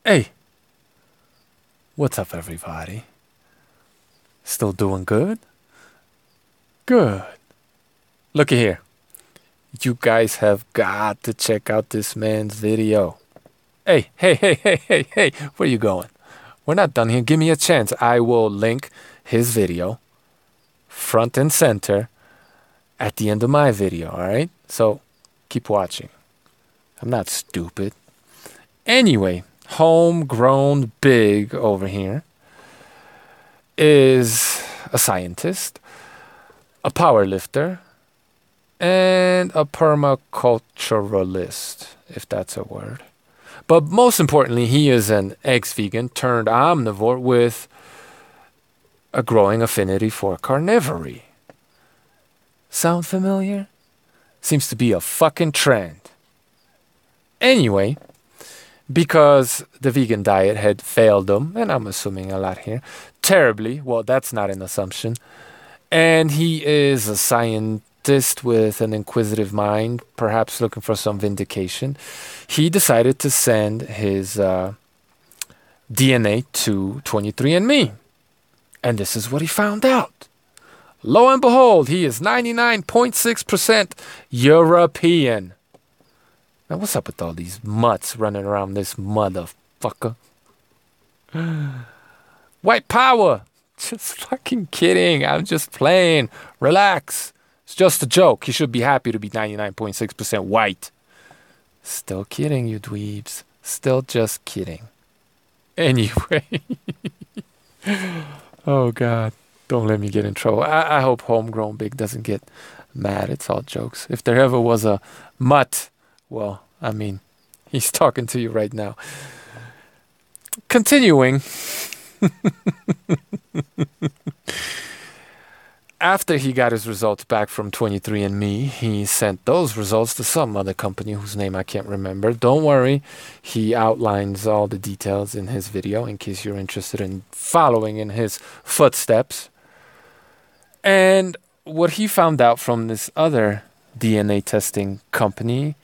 Hey, what's up, everybody? Still doing good? Good. Looky here. You guys have got to check out this man's video. Hey, where you going? We're not done here. Give me a chance. I will link his video front and center at the end of my video, alright? So keep watching. I'm not stupid. Anyway, homegrown big over here is a scientist, a power lifter, and a permaculturalist, if that's a word. But most importantly, he is an ex-vegan turned omnivore with a growing affinity for carnivory. Sound familiar? Seems to be a fucking trend. Anyway, because the vegan diet had failed him, and I'm assuming a lot here, terribly, well, that's not an assumption, and he is a scientist with an inquisitive mind, perhaps looking for some vindication, he decided to send his DNA to 23andMe. And this is what he found out. Lo and behold, he is 99.6% European. Now, what's up with all these mutts running around this motherfucker? White power! Just fucking kidding. I'm just playing. Relax. It's just a joke. You should be happy to be 99.6% white. Still kidding, you dweebs. Still just kidding. Anyway. Oh, God. Don't let me get in trouble. I hope Homegrown Big doesn't get mad. It's all jokes. If there ever was a mutt, well, I mean, he's talking to you right now. Continuing. After he got his results back from 23andMe, he sent those results to some other company whose name I can't remember. Don't worry, he outlines all the details in his video in case you're interested in following in his footsteps. And what he found out from this other DNA testing company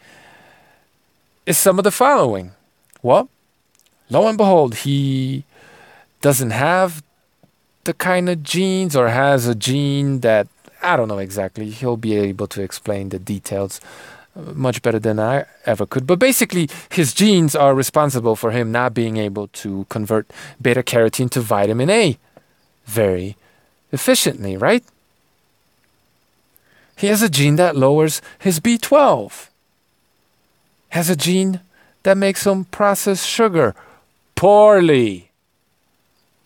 is some of the following. Well, lo and behold, he doesn't have the kind of genes, or has a gene that, I don't know exactly. He'll be able to explain the details much better than I ever could. But basically, his genes are responsible for him not being able to convert beta carotene to vitamin A very efficiently, right? He has a gene that lowers his B12. Has a gene that makes him process sugar poorly.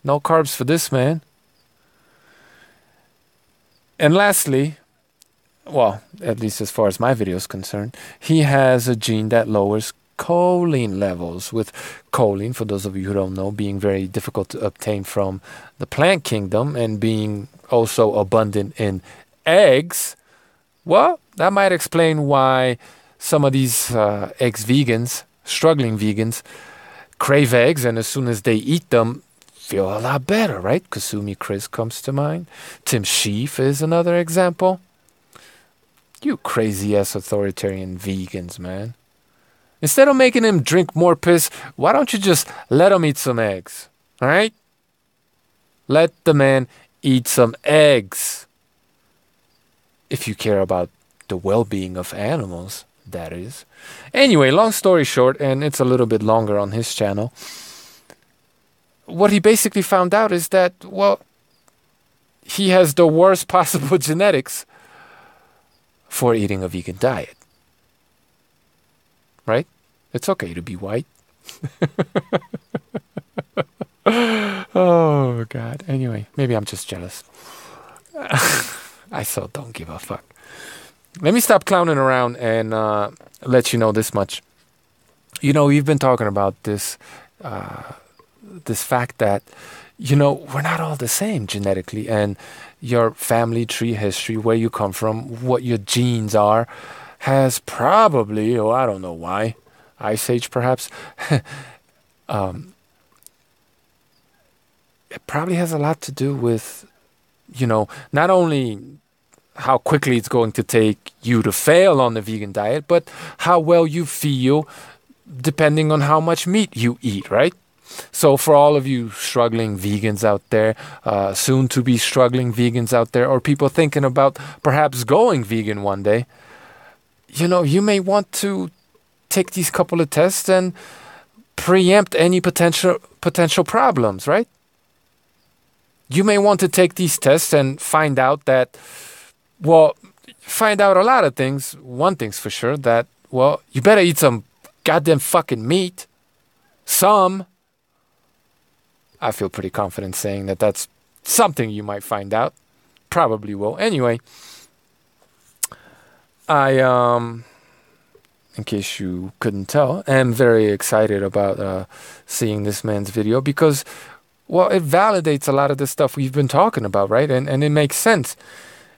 No carbs for this man. And lastly, well, at least as far as my video is concerned, he has a gene that lowers choline levels, with choline, for those of you who don't know, being very difficult to obtain from the plant kingdom and being also abundant in eggs. Well, that might explain why some of these ex-vegans, struggling vegans, crave eggs, and as soon as they eat them, feel a lot better, right? Kasumi Chris comes to mind. Tim Sheaf is another example. You crazy-ass authoritarian vegans, man. Instead of making him drink more piss, why don't you just let him eat some eggs, all right? Let the man eat some eggs. If you care about the well-being of animals, that is. Anyway, long story short, and it's a little bit longer on his channel, what he basically found out is that, well, he has the worst possible genetics for eating a vegan diet. Right? It's okay to be white. Oh, God. Anyway, maybe I'm just jealous. I so don't give a fuck. Let me stop clowning around and let you know this much. You know, we've been talking about this this fact that, you know, we're not all the same genetically, and your family tree history, where you come from, what your genes are, has probably, oh, I don't know why, Ice Age perhaps, it probably has a lot to do with, you know, not only how quickly it's going to take you to fail on the vegan diet, but how well you feel depending on how much meat you eat, right? So for all of you struggling vegans out there, soon to be struggling vegans out there, or people thinking about perhaps going vegan one day, you know, you may want to take these couple of tests and preempt any potential problems, right? You may want to take these tests and find out that, well, find out a lot of things. One thing's for sure, that, well, you better eat some goddamn fucking meat. Some. I feel pretty confident saying that that's something you might find out. Probably will. Anyway, in case you couldn't tell, am very excited about seeing this man's video because, well, it validates a lot of the stuff we've been talking about, right? And it makes sense.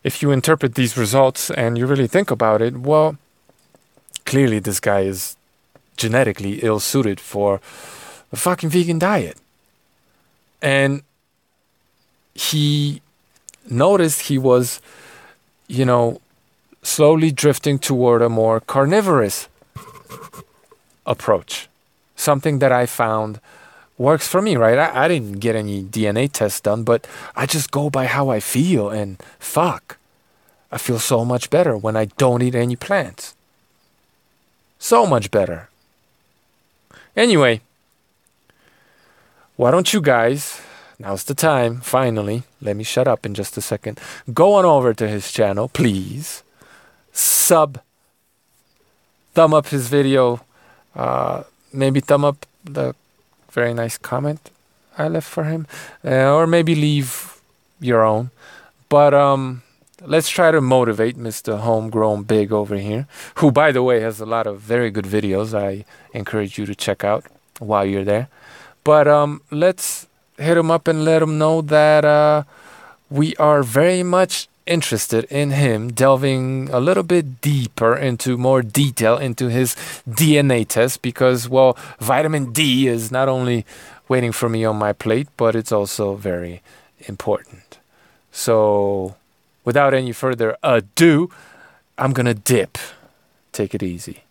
If you interpret these results and you really think about it, well, clearly this guy is genetically ill-suited for a fucking vegan diet. And he noticed he was, you know, slowly drifting toward a more carnivorous approach. Something that I found works for me, right? I didn't get any DNA tests done, but I just go by how I feel, and fuck, I feel so much better when I don't eat any plants. So much better. Anyway, why don't you guys, now's the time, finally, let me shut up in just a second, go on over to his channel, please, thumb up his video, maybe thumb up the very nice comment I left for him, or maybe leave your own, but let's try to motivate Mr. Homegrown Big over here, who, by the way, has a lot of very good videos I encourage you to check out while you're there. But let's hit him up and let him know that we are very much interested in him delving a little bit deeper into more detail into his DNA test because, well, vitamin D is not only waiting for me on my plate, but it's also very important. So without any further ado, I'm gonna dip. Take it easy.